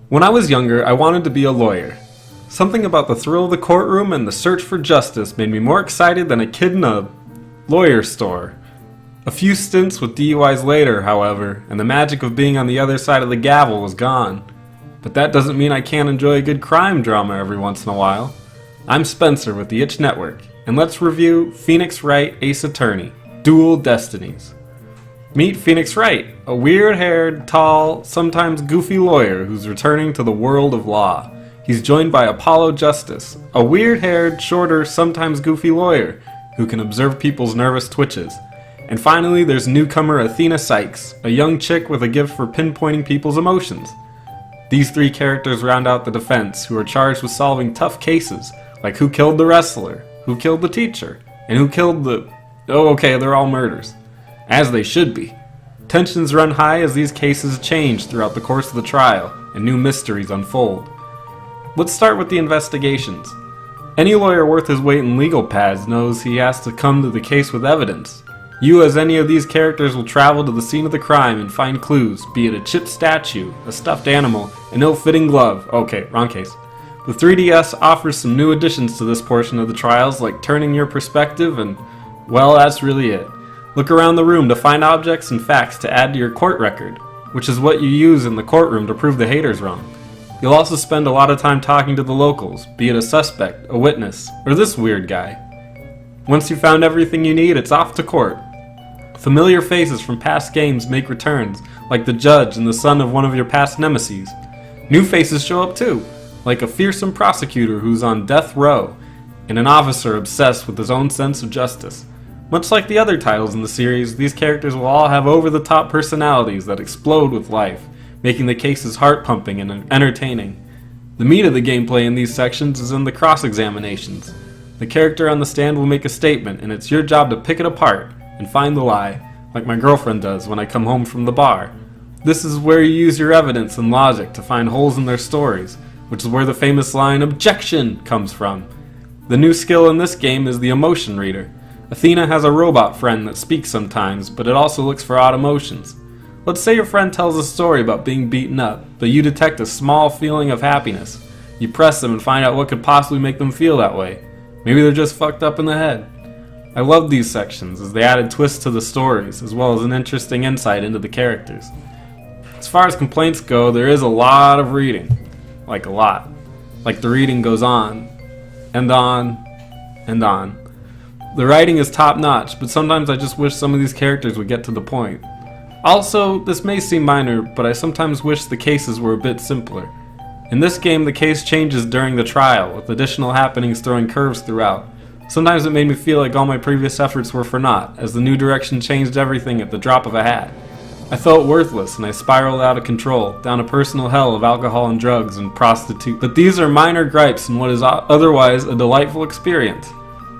When I was younger, I wanted to be a lawyer. Something about the thrill of the courtroom and the search for justice made me more excited than a kid in a lawyer store. A few stints with DUIs later, however, and the magic of being on the other side of the gavel was gone. But that doesn't mean I can't enjoy a good crime drama every once in a while. I'm Spencer with the Itch Network, and let's review Phoenix Wright Ace Attorney, Dual Destinies. Meet Phoenix Wright, a weird-haired, tall, sometimes goofy lawyer who's returning to the world of law. He's joined by Apollo Justice, a weird-haired, shorter, sometimes goofy lawyer who can observe people's nervous twitches. And finally, there's newcomer Athena Sykes, a young chick with a gift for pinpointing people's emotions. These three characters round out the defense, who are charged with solving tough cases, like who killed the wrestler, who killed the teacher, and who killed the... Oh, okay, they're all murders. As they should be. Tensions run high as these cases change throughout the course of the trial, and new mysteries unfold. Let's start with the investigations. Any lawyer worth his weight in legal pads knows he has to come to the case with evidence. You, as any of these characters, will travel to the scene of the crime and find clues, be it a chipped statue, a stuffed animal, an ill-fitting glove. Okay, wrong case. The 3DS offers some new additions to this portion of the trials, like turning your perspective and, well, that's really it. Look around the room to find objects and facts to add to your court record, which is what you use in the courtroom to prove the haters wrong. You'll also spend a lot of time talking to the locals, be it a suspect, a witness, or this weird guy. Once you've found everything you need, it's off to court. Familiar faces from past games make returns, like the judge and the son of one of your past nemesis. New faces show up too, like a fearsome prosecutor who's on death row, and an officer obsessed with his own sense of justice. Much like the other titles in the series, these characters will all have over-the-top personalities that explode with life, making the cases heart-pumping and entertaining. The meat of the gameplay in these sections is in the cross-examinations. The character on the stand will make a statement, and it's your job to pick it apart and find the lie, like my girlfriend does when I come home from the bar. This is where you use your evidence and logic to find holes in their stories, which is where the famous line, "Objection!" comes from. The new skill in this game is the emotion reader. Athena has a robot friend that speaks sometimes, but it also looks for odd emotions. Let's say your friend tells a story about being beaten up, but you detect a small feeling of happiness. You press them and find out what could possibly make them feel that way. Maybe they're just fucked up in the head. I love these sections as they added twists to the stories, as well as an interesting insight into the characters. As far as complaints go, there is a lot of reading. Like a lot. Like the reading goes on, and on, and on. The writing is top notch, but sometimes I just wish some of these characters would get to the point. Also, this may seem minor, but I sometimes wish the cases were a bit simpler. In this game, the case changes during the trial, with additional happenings throwing curves throughout. Sometimes it made me feel like all my previous efforts were for naught, as the new direction changed everything at the drop of a hat. I felt worthless, and I spiraled out of control, down a personal hell of alcohol and drugs and prostitute. But these are minor gripes in what is otherwise a delightful experience.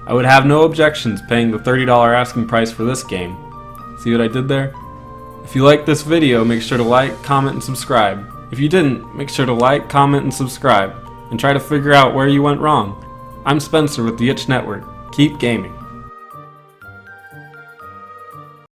I would have no objections paying the $30 asking price for this game. See what I did there? If you liked this video, make sure to like, comment, and subscribe. If you didn't, make sure to like, comment, and subscribe, and try to figure out where you went wrong. I'm Spencer with the Itch Network. Keep gaming.